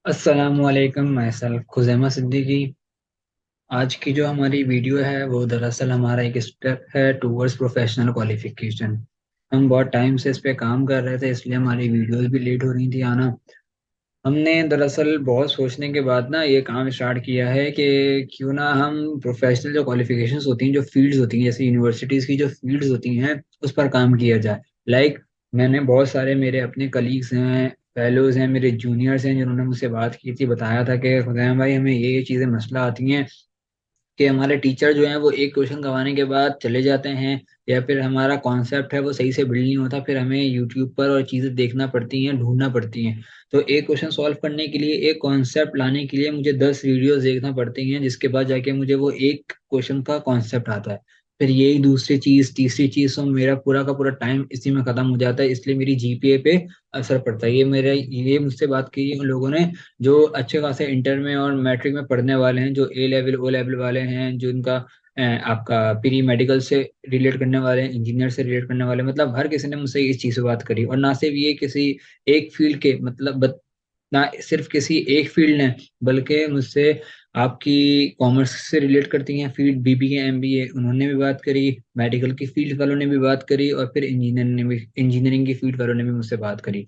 अस्सलामुअलैकुम। मैं सर खुज़ैमा सिद्दीकी। आज की जो हमारी वीडियो है वो दरअसल हमारा एक स्टेप है टूवर्ड्स प्रोफेशनल क्वालिफिकेशन। हम बहुत टाइम से इस पे काम कर रहे थे, इसलिए हमारी वीडियोस भी लेट हो रही थी आना। हमने दरअसल बहुत सोचने के बाद ना ये काम स्टार्ट किया है कि क्यों ना हम प्रोफेशनल जो क्वालिफिकेशंस होती हैं, जो फील्ड्स होती हैं, जैसे यूनिवर्सिटीज़ की जो फील्ड्स होती हैं, उस पर काम किया जाए। मैंने बहुत सारे मेरे अपने कलीग्स हैं, फेलोज हैं, मेरे जूनियर्स हैं, जिन्होंने मुझसे बात की थी, बताया था कि खुदैम भाई हमें ये चीज़ें मसला आती हैं कि हमारे टीचर जो हैं वो एक क्वेश्चन करवाने के बाद चले जाते हैं, या फिर हमारा कॉन्सेप्ट है वो सही से बिल्ड नहीं होता, फिर हमें यूट्यूब पर और चीज़ें देखना पड़ती हैं, ढूंढना पड़ती हैं। तो एक क्वेश्चन सॉल्व करने के लिए, एक कॉन्सेप्ट लाने के लिए मुझे 10 वीडियोस देखना पड़ती हैं, जिसके बाद जाके मुझे वो एक क्वेश्चन का कॉन्सेप्ट आता है। फिर यही दूसरी चीज़, तीसरी चीज़, तो मेरा पूरा का पूरा टाइम इसी में ख़त्म हो जाता है, इसलिए मेरी जीपीए पे असर पड़ता है। ये मुझसे बात की उन लोगों ने जो अच्छे खासे इंटर में और मैट्रिक में पढ़ने वाले हैं, जो ए लेवल ओ लेवल वाले हैं, जो इनका आपका प्री मेडिकल से रिलेट करने वाले हैं, इंजीनियर से रिलेट करने वाले हैं। मतलब हर किसी ने मुझसे इस चीज़ से बात करी, और ना सिर्फ ये किसी एक फील्ड के, मतलब ना सिर्फ किसी एक फील्ड ने, बल्कि मुझसे आपकी कॉमर्स से रिलेट करती हैं फील्ड, बीबीए एमबीए, उन्होंने भी बात करी, मेडिकल की फील्ड वालों ने भी बात करी, और फिर इंजीनियरिंग की फील्ड वालों ने भी मुझसे बात करी।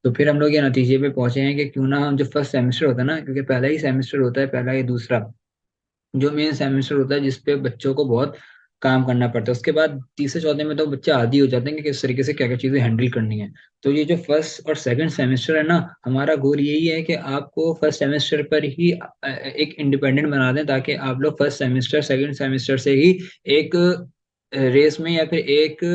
तो फिर हम लोग ये नतीजे पे पहुंचे हैं कि क्यों ना हम, जो फर्स्ट सेमेस्टर होता है ना, क्योंकि पहला ही सेमेस्टर होता है, पहला ही दूसरा जो मेन सेमेस्टर होता है, जिसपे बच्चों को बहुत काम करना पड़ता है, उसके बाद तीसरे चौथे में तो बच्चे आदी हो जाते हैं कि किस तरीके से क्या क्या चीज़ें हैंडल करनी है। तो ये जो फर्स्ट और सेकंड सेमेस्टर है ना, हमारा गोल यही है कि आपको फर्स्ट सेमेस्टर पर ही एक इंडिपेंडेंट बना दें, ताकि आप लोग फर्स्ट सेमेस्टर सेकंड सेमेस्टर से ही एक रेस में या फिर एक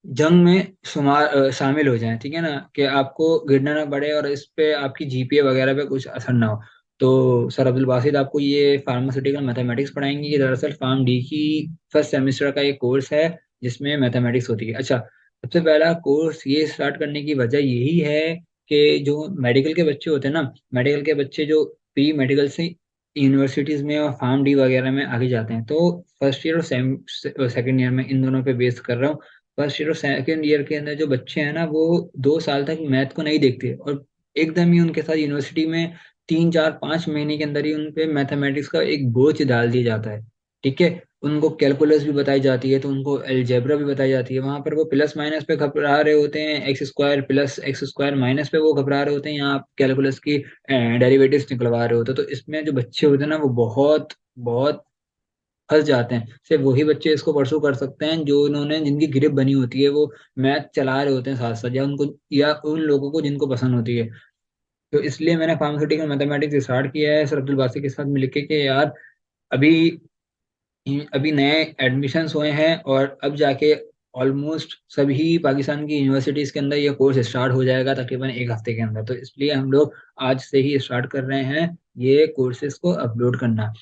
जंग में शामिल हो जाएं। ठीक है ना, कि आपको गिरना ना पड़े और इस पे आपकी जीपीए वगैरह पे कुछ असर ना हो। तो सर अब्दुल बासित आपको ये फार्मास्यूटिकल मैथमेटिक्स पढ़ाएंगे। ये दरअसल फार्म डी की फर्स्ट सेमेस्टर का एक कोर्स है, जिसमें मैथमेटिक्स होती है। अच्छा, सबसे पहला कोर्स ये स्टार्ट करने की वजह यही है कि जो मेडिकल के बच्चे होते हैं ना, मेडिकल के बच्चे जो प्री मेडिकल से यूनिवर्सिटीज में और फार्म डी वगैरह में आगे जाते हैं, तो फर्स्ट ईयर और सेकंड ईयर में इन दोनों पे बेस कर रहा हूँ। फर्स्ट ईयर और सेकंड ईयर के अंदर जो बच्चे हैं ना, वो 2 साल तक मैथ को नहीं देखते, और एकदम ही उनके साथ यूनिवर्सिटी में 3 4 5 महीने के अंदर ही उन पे मैथमेटिक्स का एक बोझ डाल दिया जाता है। ठीक है, उनको कैलकुलस भी बताई जाती है, तो उनको अलजेब्रा भी बताई जाती है। वहां पर वो प्लस माइनस पे घबरा रहे होते हैं, x square plus x square minus पे वो घबरा रहे होते हैं, यहाँ आप कैलकुलस की डेरिवेटिव्स निकलवा रहे होते हैं। तो इसमें जो बच्चे होते हैं ना, वो बहुत बहुत फंस जाते हैं। सिर्फ वही बच्चे इसको परसू कर सकते हैं जो उन्होंने, जिनकी ग्रिप बनी होती है, वो मैथ चला रहे होते हैं साथ साथ, या उनको, या उन लोगों को जिनको पसंद होती है। तो इसलिए मैंने फार्मास्यूटिकल मैथमेटिक्स स्टार्ट किया है सर अब्दुल बासी के साथ मिलके कि यार, अभी अभी नए एडमिशन्स हुए हैं, और अब जाके ऑलमोस्ट सभी पाकिस्तान की यूनिवर्सिटीज के अंदर ये कोर्स स्टार्ट हो जाएगा तकरीबन एक हफ्ते के अंदर। तो इसलिए हम लोग आज से ही स्टार्ट कर रहे हैं ये कोर्सेज को अपलोड करना।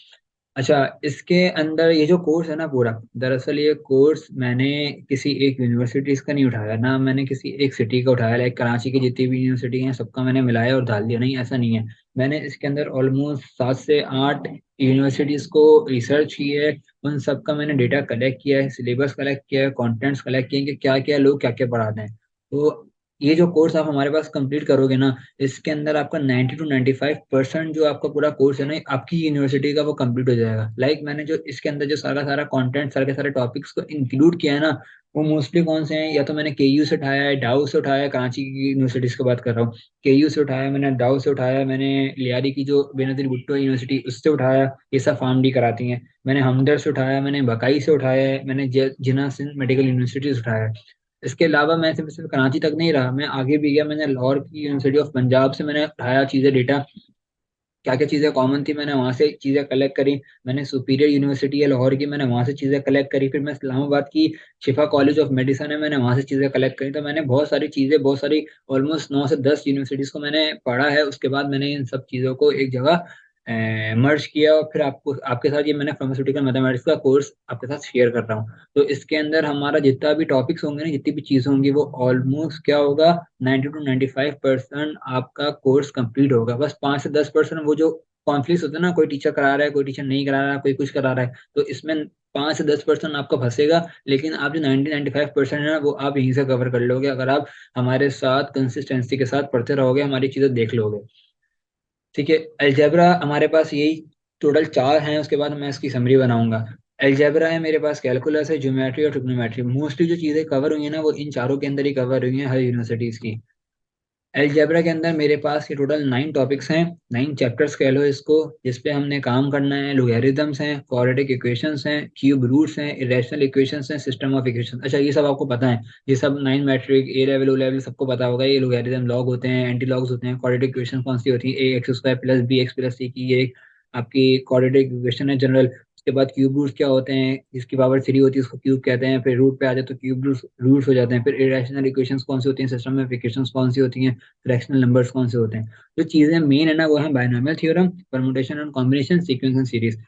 अच्छा, इसके अंदर ये जो कोर्स है ना पूरा, दरअसल ये कोर्स मैंने किसी एक यूनिवर्सिटीज का नहीं उठाया, ना मैंने किसी एक सिटी का उठाया, लाइक कराची की जितनी भी यूनिवर्सिटी हैं सबका मैंने मिलाया और डाल दिया, नहीं ऐसा नहीं है। मैंने इसके अंदर ऑलमोस्ट 7 से 8 यूनिवर्सिटीज को रिसर्च की है, उन सब का मैंने डेटा कलेक्ट किया है, सिलेबस कलेक्ट किया है, कंटेंट्स कलेक्ट किए हैं कि क्या क्या लोग क्या क्या पढ़ाते हैं। तो ये जो कोर्स आप हमारे पास कंप्लीट करोगे ना, इसके अंदर आपका 90 to 95% जो आपका पूरा कोर्स है ना, आपकी यूनिवर्सिटी का वो कंप्लीट हो जाएगा। मैंने जो इसके अंदर जो सारा सारा कंटेंट, सारे के सारे टॉपिक्स को इंक्लूड किया है ना, वो मोस्टली कौन से हैं, या तो मैंने केयू से उठाया है, डाउ से उठाया है, कराची की यूनिवर्सिटीज की बात कर रहा हूँ। केयू से उठाया मैंने, डाउ से उठाया मैंने, लियारी की जो बेनजीर भुट्टो यूनिवर्सिटी, उससे उठाया, ये सब फार्म डी कराती हैं। मैंने हमदर्द से उठाया, मैंने बकाई से उठाया है, मैंने जिन्ना सिंध मेडिकल यूनिवर्सिटी से उठाया है। इसके अलावा मैं सिर्फ सिर्फ कराची तक नहीं रहा, मैं आगे भी गया, मैंने लाहौर की यूनिवर्सिटी ऑफ पंजाब से मैंने उठाया चीज़ें, डेटा क्या क्या चीज़ें कॉमन थी, मैंने वहां से चीज़ें कलेक्ट करी। मैंने सुपीरियर यूनिवर्सिटी है लाहौर की, मैंने वहां से चीज़ें कलेक्ट करी। फिर मैं इस्लामाबाद की शिफा कॉलेज ऑफ मेडिसिन है, मैंने वहां से चीज़ें कलेक्ट करी। तो मैंने बहुत सारी चीज़ें, बहुत सारी ऑलमोस्ट 9 से 10 यूनिवर्सिटीज़ को मैंने पढ़ा है। उसके बाद मैंने इन सब चीज़ों को एक जगह मर्ज किया, और फिर आपको, आपके साथ ये मैंने फार्मास्यूटिकल मैथमेटिक्स का कोर्स आपके साथ शेयर कर रहा हूँ। तो इसके अंदर हमारा जितना भी टॉपिक्स होंगे ना, जितनी भी चीज़ें होंगी, वो ऑलमोस्ट क्या होगा, 90 to 95% आपका कोर्स कंप्लीट होगा। बस 5 से 10% वो जो कॉन्फ्लिक्ट होता है ना, कोई टीचर करा रहा है, कोई टीचर नहीं करा रहा है, कोई कुछ करा रहा है, तो इसमें 5 से 10% आपका फंसेगा। लेकिन आप जो 90 95% है ना, वो आप यहीं से कवर कर लोगे, अगर आप हमारे साथ कंसिस्टेंसी के साथ पढ़ते रहोगे, हमारी चीज़ें देख लोगे। ठीक है। अलजेब्रा हमारे पास यही टोटल चार हैं, उसके बाद मैं इसकी समरी बनाऊंगा। अलजेब्रा है मेरे पास, कैलकुलस है, ज्योमेट्री और ट्रिग्नोमेट्री। मोस्टली जो चीजें कवर हुई है ना वो इन चारों के अंदर ही कवर हुई हैं हर यूनिवर्सिटीज की। अलजेब्रा के अंदर मेरे पास ये टोटल 9 टॉपिक्स हैं, 9 चैप्टर्स कह लो इसको, जिसपे हमने काम करना है। लोगैरिथम्स हैं, क्वाड्रेटिक इक्वेशंस हैं, क्यूब रूट्स हैं, इरेशनल इक्वेशंस हैं, सिस्टम ऑफ इक्वेशंस। अच्छा ये सब आपको पता है, ये सब 9 मैट्रिक ए लेवल ओ लेवल सबको पता होगा। ये लोगैरिथम लॉग होते हैं, एंटी लॉग्स होते हैं। क्वाड्रेटिक इक्वेशन कौन सी होती है? A X square plus B X plus C की, ये एक आपकी क्वाड्रेटिक इक्वेशन है जनरल। उसके बाद क्यूब रूट्स क्या होते हैं? जिसकी पावर 3 होती है उसको क्यूब कहते हैं। फिर रूट पे आ जाए तो क्यूब रूट्स रूट्स हो जाते हैं। फिर इरेशनल इक्वेशंस कौन सी होती हैं? सिस्टम ऑफ इक्वेशंस कौन सी होती हैं? फ्रैक्शनल नंबर्स कौन से होते हैं? जो चीजें मेन है ना वो है binomial theorem, permutation and combination, sequence and series.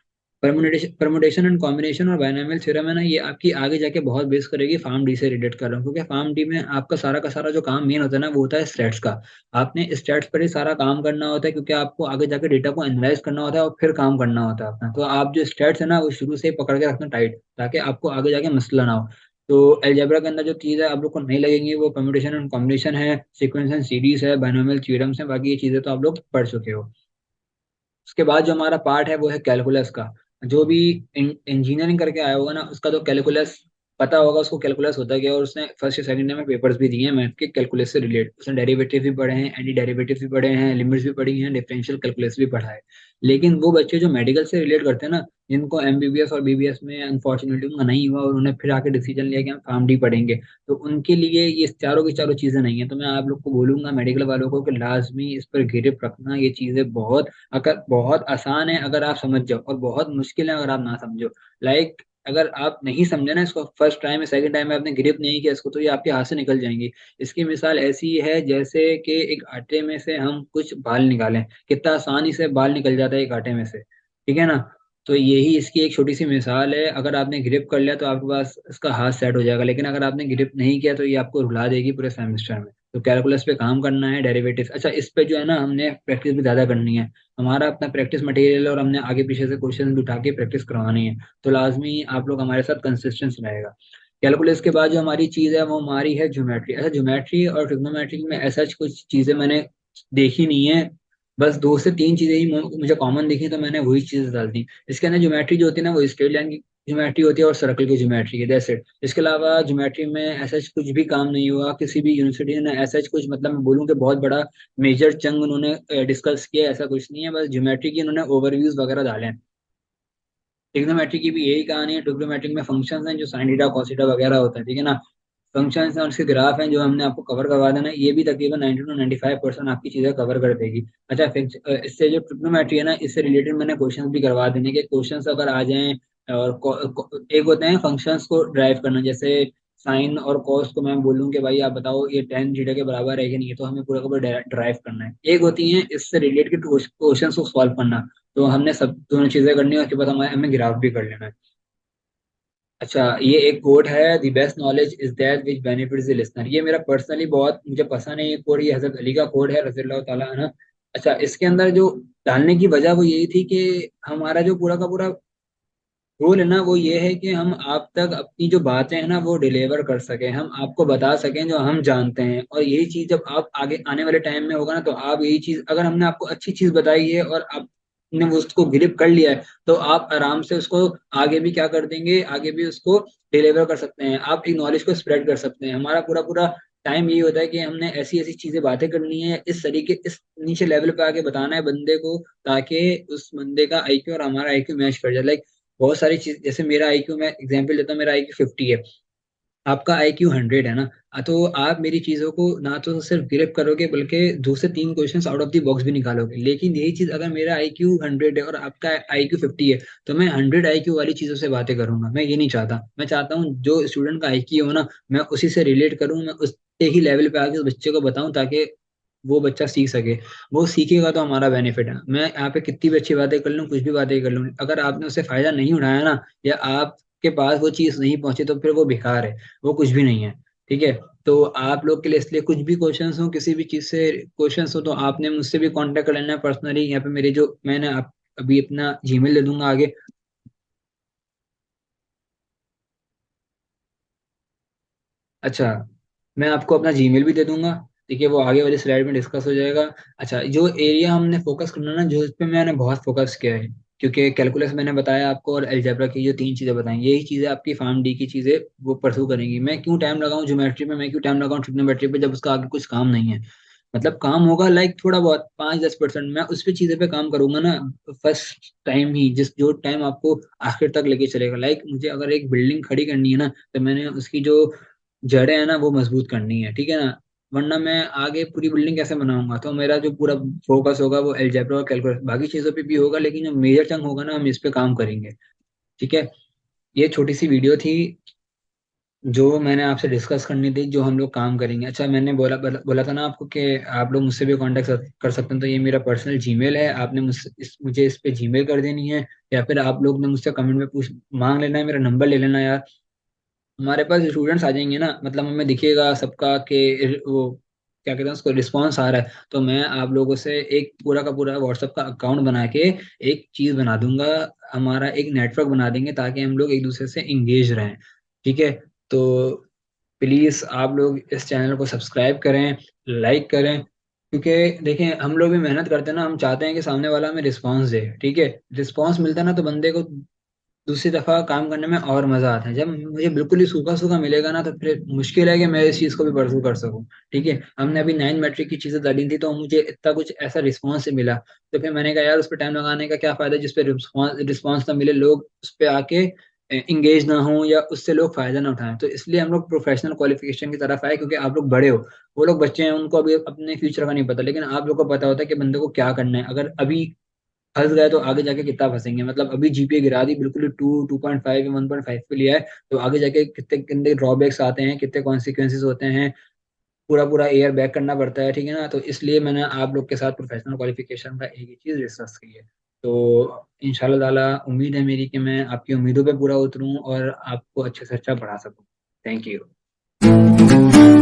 Permutation and combination और बायनोमियल थ्योरम है ना, ये आपकी आगे जाके बहुत बेस करेगी। फार्म डी से रिलेट कर रहा हूँ, क्योंकि फार्म डी में आपका सारा का सारा जो काम मेन होता है ना वो होता है स्टैट्स का। आपने स्टैट्स पर ही सारा काम करना होता है, क्योंकि आपको आगे जाके डेटा को एनालाइज करना होता है और फिर काम करना होता है अपना। तो आप जो स्टैट्स है ना वो शुरू से ही पकड़ के रखना टाइट, ताकि आपको आगे जाके मसला ना हो। तो अलजेब्रा के अंदर जो चीज है आप लोग को नहीं लगेंगी वो परम्यूटेशन एंड कॉम्बिनेशन है, सीक्वेंस एंड सीरीज है, बायनोमियल थ्योरम्स है। बाकी ये चीजें तो आप लोग पढ़ चुके हो। उसके बाद जो हमारा पार्ट है वो है कैलकुलस का। जो भी इंजीनियरिंग करके आया होगा ना उसका तो कैलकुलस पता होगा उसको, कैलकुलस होता है क्या। और उसने फर्स्ट या सेकंड ईयर में पेपर्स भी दिए हैं मैथ के कैलकुलस से रिलेटेड। उसने डेरिवेटिव भी पढ़े हैं, एंटी डेरिवेटिव भी पढ़े हैं, लिमिट्स भी पढ़ी हैं, डिफरेंशियल कैलकुलस भी पढ़ा है। लेकिन वो बच्चे जो मेडिकल से रिलेट करते हैं ना, जिनको एमबीबीएस और बीबीएस में अनफॉर्चुनेटली उनका नहीं हुआ और उन्होंने फिर आके डिसीजन लिया कि हम फार्म डी पढ़ेंगे, तो उनके लिए ये चारों की चारों चीजें नहीं है। तो मैं आप लोग को बोलूंगा मेडिकल वालों को कि लाजमी इस पर गिरफ्त रखना। ये चीजें बहुत, अगर बहुत आसान है अगर आप समझ जाओ, और बहुत मुश्किल है अगर आप ना समझो। लाइक अगर आप नहीं समझे ना इसको फर्स्ट टाइम में, सेकंड टाइम में आपने ग्रिप नहीं किया इसको, तो ये आपके हाथ से निकल जाएंगी। इसकी मिसाल ऐसी है जैसे कि एक आटे में से हम कुछ बाल निकालें, कितना आसानी से बाल निकल जाता है एक आटे में से, ठीक है ना। तो यही इसकी एक छोटी सी मिसाल है। अगर आपने ग्रिप कर लिया तो आपके पास इसका हाथ सेट हो जाएगा, लेकिन अगर आपने ग्रिप नहीं किया तो ये आपको रुला देगी पूरे सेमेस्टर में। तो कैलकुलस पे काम करना है, डेरिवेटिव्स। अच्छा इस पे जो है ना हमने प्रैक्टिस भी ज्यादा करनी है। हमारा अपना प्रैक्टिस मटेरियल और हमने आगे पीछे से क्वेश्चन भी उठा के प्रैक्टिस करवानी है। तो लाजमी आप लोग हमारे साथ कंसिस्टेंस रहेगा। कैलकुलस के बाद जो हमारी चीज़ है वो हमारी है ज्योमेट्री। अच्छा ज्योमेट्री और ट्रिग्नोमेट्री में ऐसा कुछ चीज़ें मैंने देखी नहीं है, बस दो से तीन चीज़ें ही मुझे कॉमन दिखी, तो मैंने वही चीज़ डाल दी। इसके अंदर ज्योमेट्री जो होती है ना वो स्ट्रेट लाइन की ज्योमेट्री होती है और सर्कल की ज्योमेट्री है, दैट्स इट। इसके अलावा ज्योमेट्री में ऐसा कुछ भी काम नहीं हुआ किसी भी यूनिवर्सिटी ने, ऐसा कुछ मतलब मैं बोलूँ कि बहुत बड़ा मेजर चंग उन्होंने डिस्कस किया, ऐसा कुछ नहीं है। बस ज्योमेट्री की उन्होंने ओवरव्यूज वगैरह डाले हैं। ट्रिग्नोमेट्री की भी यही कहानी है। ट्रिग्नोमेट्री में फंक्शंस हैं जो साइन थीटा कॉस थीटा वगैरह होता है, ठीक है ना। फंक्शंस हैं और उसके ग्राफ हैं जो हमने आपको कवर करवा देना है। ये भी तकरीबन 90 to 95% आपकी चीजें कवर कर देगी। अच्छा फिर इससे जो ट्रिग्नोमेट्री है ना इससे रिलेटेड मैंने क्वेश्चंस भी करवा देने के। क्वेश्चंस अगर आ जाएं और एक होते हैं फंक्शंस को ड्राइव करना, जैसे साइन और कॉस को मैं बोलूँ कि भाई आप बताओ ये टेन थीटा के बराबर है कि नहीं है, तो हमें पूरा का पूरा ड्राइव करना है। एक होती है इससे रिलेटेड क्वेश्चन को सॉल्व करना, तो हमने सब दोनों चीजें करनी है। उसके बाद हमें हमें ग्राफ भी कर लेना है। अच्छा ये एक कोड है, the best knowledge is that which benefits the listener. ये मेरा पर्सनली बहुत मुझे पसंद है ये कोड। ये हजरत अली का कोड है रज़ी अल्लाह ताला अन्हु। अच्छा इसके अंदर जो डालने की वजह वो यही थी कि हमारा जो पूरा का पूरा गोल है ना वो ये है कि हम आप तक अपनी जो बातें हैं ना वो डिलीवर कर सकें, हम आपको बता सकें जो हम जानते हैं। और यही चीज जब आप आगे आने वाले टाइम में होगा ना, तो आप यही चीज अगर हमने आपको अच्छी चीज बताई है और आपने वो उसको ग्रिप कर लिया है, तो आप आराम से उसको आगे भी क्या कर देंगे, आगे भी उसको डिलीवर कर सकते हैं। आप एक नॉलेज को स्प्रेड कर सकते हैं। हमारा पूरा पूरा टाइम यही होता है कि हमने ऐसी ऐसी चीजें बातें करनी है, इस तरीके इस नीचे लेवल पे आके बताना है बंदे को, ताकि उस बंदे का आईक्यू और हमारा आईक्यू मैच कर जाए। लाइक बहुत सारी चीज, जैसे मेरा आईक्यू, मैं एग्जांपल देता हूँ, मेरा आईक्यू 50 है, आपका आईक्यू 100 है ना। तो आप मेरी चीजों को ना तो सिर्फ गिरफ्त करोगे बल्कि दो से तीन questions out of the box भी निकालोगे। लेकिन यही चीज अगर मेरा आईक्यू 100 है और आपका आईक्यू 50 है, तो मैं 100 आईक्यू वाली चीजों से बातें करूंगा। मैं ये नहीं चाहता, मैं चाहता हूँ जो स्टूडेंट का आईक्यू हो ना मैं उसी से रिलेट करूँ, मैं उससे ही लेवल पे आके उस बच्चे को बताऊं, ताकि वो बच्चा सीख सके। वो सीखेगा तो हमारा बेनिफिट है। मैं यहाँ पे कितनी भी अच्छी बातें कर लूँ, कुछ भी बातें कर लूँ, अगर आपने उससे फायदा नहीं उठाया ना, या आपके पास वो चीज़ नहीं पहुंची, तो फिर वो बेकार है, वो कुछ भी नहीं है। ठीक है। तो आप लोग के लिए इसलिए कुछ भी क्वेश्चंस हो, किसी भी चीज़ से क्वेश्चंस हो, तो आपने मुझसे भी कांटेक्ट कर लेना है पर्सनली। यहाँ पे मेरे जो मैंने आप अभी अपना जीमेल दे दूंगा आगे। अच्छा मैं आपको अपना जीमेल भी दे दूंगा। ठीक है, वो आगे वाली स्लाइड में डिस्कस हो जाएगा। अच्छा, जो एरिया हमने फोकस करना ना, जो इस पे मैंने बहुत फोकस किया है, क्योंकि कैलकुलस मैंने बताया आपको और अलजेब्रा की जो तीन चीजें बताई, यही चीजें आपकी फार्म डी की चीजें वो परसू करेंगी। मैं क्यों टाइम लगाऊं ज्योमेट्री पे, मैं क्यों टाइम लगाऊं ट्रिग्नोमेट्री पे, जब उसका आगे कुछ काम नहीं है। मतलब काम होगा लाइक थोड़ा बहुत 5-10%, मैं उस पे चीजें पे काम करूंगा ना फर्स्ट टाइम ही, जिस जो टाइम आपको आखिर तक लेके चलेगा। लाइक मुझे अगर एक बिल्डिंग खड़ी करनी है ना, तो मैंने उसकी जो जड़ें हैं ना वो मजबूत करनी है, ठीक है ना। वरना मैं आगे पूरी बिल्डिंग कैसे बनाऊंगा। तो मेरा जो पूरा फोकस होगा वो अलजेब्रा और कैलकुलस, बाकी चीजों पे भी होगा, लेकिन जो मेजर चंक होगा ना हम इस पे काम करेंगे। ठीक है, ये छोटी सी वीडियो थी जो मैंने आपसे डिस्कस करनी थी, जो हम लोग काम करेंगे। अच्छा, मैंने बोला था ना आपको कि आप लोग मुझसे भी कांटेक्ट कर सकते हैं, तो ये मेरा पर्सनल जीमेल है, आपने मुझे इस पे जीमेल कर देनी है, या फिर आप लोग ने मुझसे कमेंट में पूछ मांग लेना है, मेरा नंबर ले लेना यार। हमारे पास स्टूडेंट्स आ जाएंगे ना, मतलब हमें दिखेगा सबका कि वो क्या कहते हैं उसको, रिस्पॉन्स आ रहा है, तो मैं आप लोगों से एक पूरा का पूरा व्हाट्सएप का अकाउंट बना के एक चीज बना दूंगा, हमारा एक नेटवर्क बना देंगे, ताकि हम लोग एक दूसरे से इंगेज रहें। ठीक है, तो प्लीज आप लोग इस चैनल को सब्सक्राइब करें, लाइक करें, क्योंकि देखें हम लोग भी मेहनत करते हैं ना, हम चाहते हैं कि सामने वाला हमें रिस्पॉन्स दे। ठीक है, रिस्पॉन्स मिलता है ना तो बंदे को दूसरी दफा काम करने में और मजा आता है। जब मुझे बिल्कुल ही सूखा सूखा मिलेगा ना, तो फिर मुश्किल है कि मैं इस चीज को भी परसू कर सकूं। ठीक है, हमने अभी 9 मैट्रिक की चीजें डाली थी, तो मुझे इतना कुछ ऐसा रिस्पॉन्स मिला, तो फिर मैंने कहा यार उस पर टाइम लगाने का क्या फायदा, जिस पे रिस्पॉन्स रिस्पॉन्स ना मिले, लोग उस पर आके इंगेज ना हो या उससे लोग फायदा ना उठाएं। तो इसलिए हम लोग प्रोफेशनल क्वालिफिकेशन की तरफ आए, क्योंकि आप लोग बड़े हो, वो लोग बच्चे हैं, उनको अभी अपने फ्यूचर का नहीं पता, लेकिन आप लोग को पता होता है कि बंदे को क्या करना है। अगर अभी फंस गए तो आगे जाके कितना फंसेंगे, मतलब अभी जीपीए गिरा दी बिल्कुल 2.5 या 1.5 पे लिया है, तो आगे जाके कितने कितने ड्रॉबैक्स आते हैं, कितने कॉन्सिक्वेंसेज होते हैं, पूरा पूरा ईयर बैक करना पड़ता है। ठीक है ना, तो इसलिए मैंने आप लोग के साथ प्रोफेशनल क्वालिफिकेशन का एक ही चीज डिस्कस की है। तो इंशाल्लाह ताला उम्मीद है मेरी कि मैं आपकी उम्मीदों पे पूरा उतरूं और आपको अच्छे से अच्छा पढ़ा सकूं। Thank you.